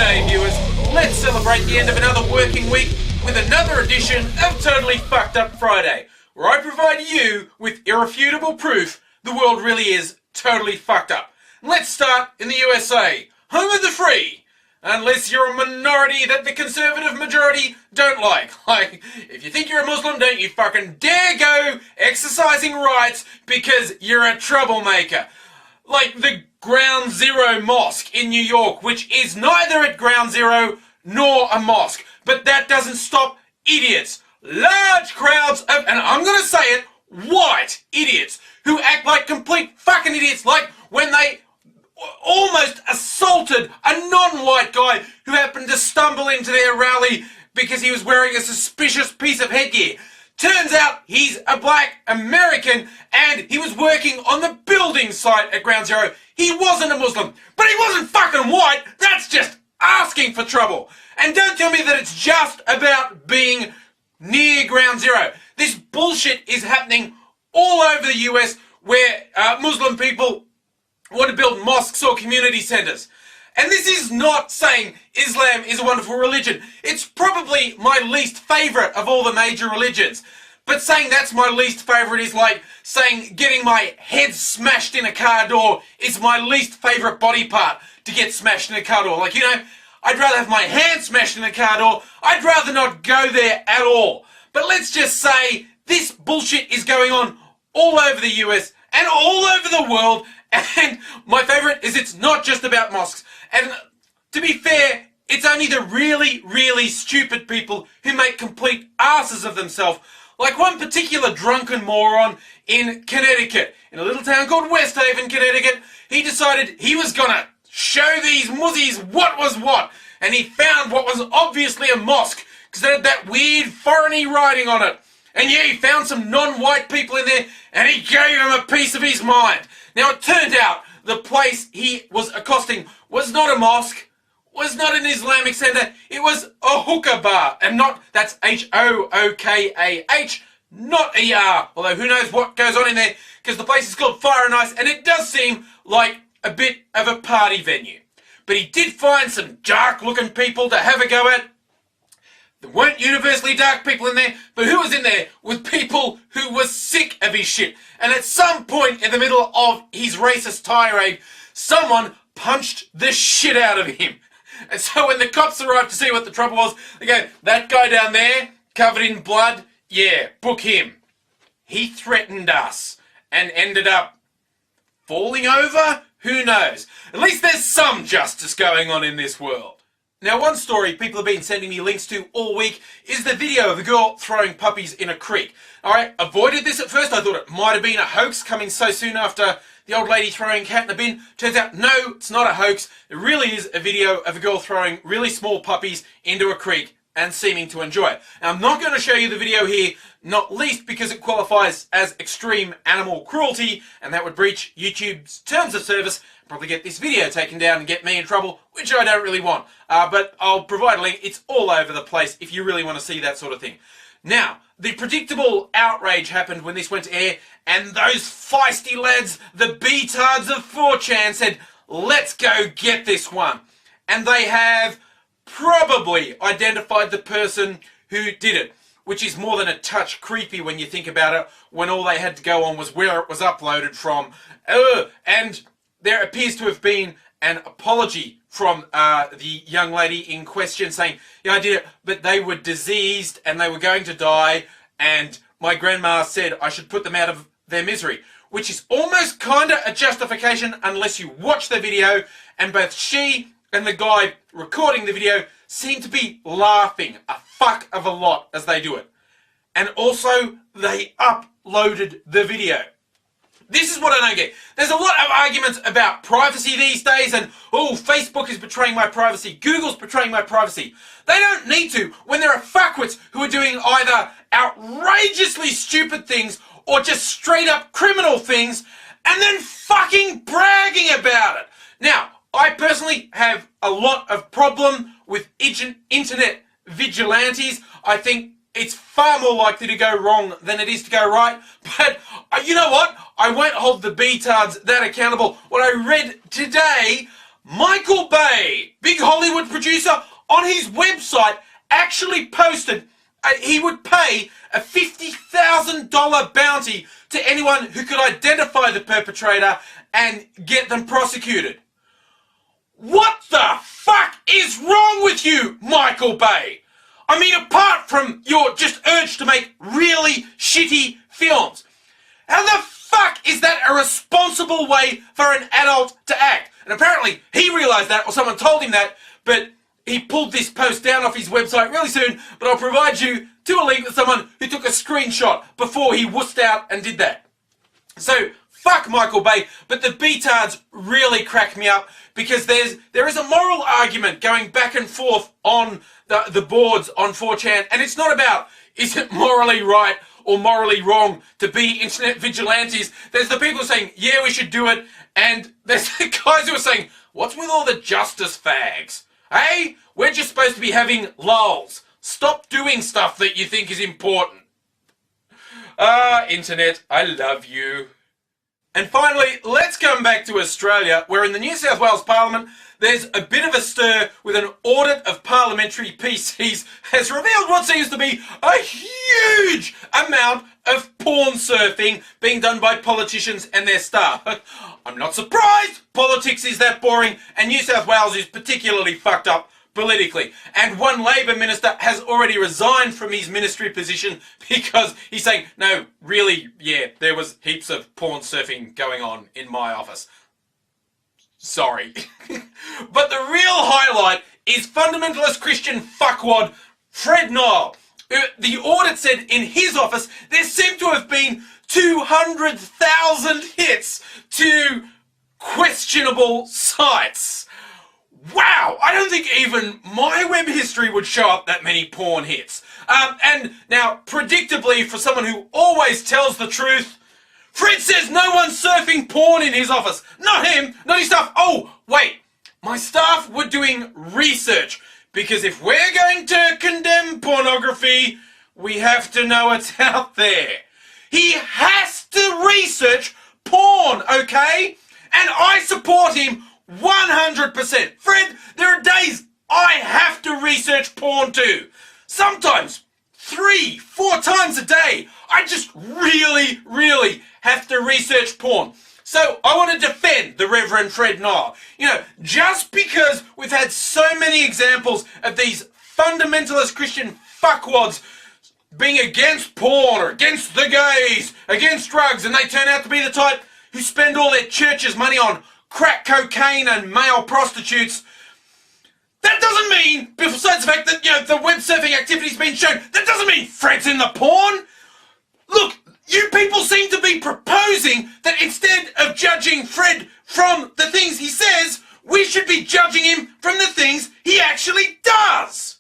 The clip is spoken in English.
G'day viewers, let's celebrate the end of another working week with another edition of Totally Fucked Up Friday, where I provide you with irrefutable proof the world really is totally fucked up. Let's start in the USA, home of the free. Unless you're a minority that the conservative majority don't like. Like, if you think you're a Muslim, don't you fucking dare go exercising rights because you're a troublemaker. Like the Ground Zero Mosque in New York, which is neither at Ground Zero nor a mosque. But that doesn't stop idiots. Large crowds of, and I'm gonna say it, white idiots who act like complete fucking idiots, like when they almost assaulted a non-white guy who happened to stumble into their rally because he was wearing a suspicious piece of headgear. Turns out he's a black American and he was working on the building site at Ground Zero. He wasn't a Muslim, but he wasn't fucking white. That's just asking for trouble. And don't tell me that it's just about being near Ground Zero. This bullshit is happening all over the US where Muslim people want to build mosques or community centres. And this is not saying Islam is a wonderful religion. It's probably my least favourite of all the major religions. But saying that's my least favourite is like saying getting my head smashed in a car door is my least favourite body part to get smashed in a car door. Like, you know, I'd rather have my hand smashed in a car door. I'd rather not go there at all. But let's just say this bullshit is going on all over the US and all over the world. And my favourite is it's not just about mosques. And to be fair, it's only the really, really stupid people who make complete asses of themselves. Like one particular drunken moron in Connecticut, in a little town called West Haven, Connecticut, he decided he was gonna show these muzzies what was what. And he found what was obviously a mosque, because it had that weird foreign-y writing on it. And yeah, he found some non-white people in there, and he gave them a piece of his mind. Now it turned out the place he was accosting was not a mosque, was not an Islamic centre, it was a hookah bar, and not, that's H-O-O-K-A-H, not E-R, although who knows what goes on in there, because the place is called Fire and Ice, and it does seem like a bit of a party venue. But he did find some dark-looking people to have a go at. There weren't universally dark people in there, but who was in there was people who were sick of his shit. And at some point in the middle of his racist tirade, someone punched the shit out of him. And so when the cops arrived to see what the trouble was, they go, that guy down there, covered in blood, yeah, book him. He threatened us and ended up falling over? Who knows? At least there's some justice going on in this world. Now, one story people have been sending me links to all week is the video of a girl throwing puppies in a creek. I avoided this at first. I thought it might have been a hoax coming so soon after the old lady throwing a cat in a bin. Turns out, no, it's not a hoax. It really is a video of a girl throwing really small puppies into a creek and seeming to enjoy it. Now, I'm not going to show you the video here, not least because it qualifies as extreme animal cruelty, and that would breach YouTube's terms of service, probably get this video taken down and get me in trouble, which I don't really want. But I'll provide a link. It's all over the place if you really want to see that sort of thing. Now, the predictable outrage happened when this went to air, and those feisty lads, the B-tards of 4chan, said, let's go get this one. And they have probably identified the person who did it, which is more than a touch creepy when you think about it, when all they had to go on was where it was uploaded from. And there appears to have been an apology from the young lady in question saying, yeah, I did it, but they were diseased and they were going to die, and my grandma said I should put them out of their misery, which is almost kind of a justification unless you watch the video, and both she and the guy recording the video seem to be laughing a fuck of a lot as they do it. And also, they uploaded the video. This is what I don't get. There's a lot of arguments about privacy these days and, oh, Facebook is betraying my privacy, Google's betraying my privacy. They don't need to when there are fuckwits who are doing either outrageously stupid things or just straight up criminal things and then fucking bragging about it. Now, I personally have a lot of problem with internet vigilantes. I think it's far more likely to go wrong than it is to go right. But you know what? I won't hold the B-tards that accountable. What I read today Michael Bay, big Hollywood producer, on his website actually posted he would pay a $50,000 bounty to anyone who could identify the perpetrator and get them prosecuted. What the fuck is wrong with you, Michael Bay? I mean, apart from your just urge to make really shitty films, how the fuck is that a responsible way for an adult to act? And apparently he realised that, or someone told him that, but he pulled this post down off his website really soon, but I'll provide you to a link with someone who took a screenshot before he wussed out and did that. So, fuck Michael Bay, but the B-tards really crack me up because there is a moral argument going back and forth on the boards on 4chan, and it's not about is it morally right or morally wrong to be internet vigilantes. There's the people saying, yeah, we should do it, and there's the guys who are saying, what's with all the justice fags? Hey, we're just supposed to be having lulls. Stop doing stuff that you think is important. Internet, I love you. And finally, let's come back to Australia, where in the New South Wales Parliament, there's a bit of a stir with an audit of parliamentary PCs has revealed what seems to be a huge amount of porn surfing being done by politicians and their staff. I'm not surprised politics is that boring, and New South Wales is particularly fucked up politically. And one Labor minister has already resigned from his ministry position because he's saying, no, really, yeah, there was heaps of porn surfing going on in my office. Sorry. But the real highlight is fundamentalist Christian fuckwad Fred Nile. The audit said in his office there seemed to have been 200,000 hits to questionable sites. Wow, I don't think even my web history would show up that many porn hits. And now, predictably, for someone who always tells the truth, Fred says no one's surfing porn in his office. Not him, not his staff. Oh, wait, my staff were doing research, because if we're going to condemn pornography, we have to know it's out there. He has to research porn, okay? And I support him 100%. Fred, there are days I have to research porn too. Sometimes 3-4 times a day. I just really have to research porn. So I want to defend the Reverend Fred Nile. You know, just because we've had so many examples of these fundamentalist Christian fuckwads being against porn or against the gays, against drugs, and they turn out to be the type who spend all their church's money on crack cocaine and male prostitutes. That doesn't mean, besides the fact that, you know, the web surfing activity's been shown, that doesn't mean Fred's in the porn. Look, you people seem to be proposing that instead of judging Fred from the things he says, we should be judging him from the things he actually does.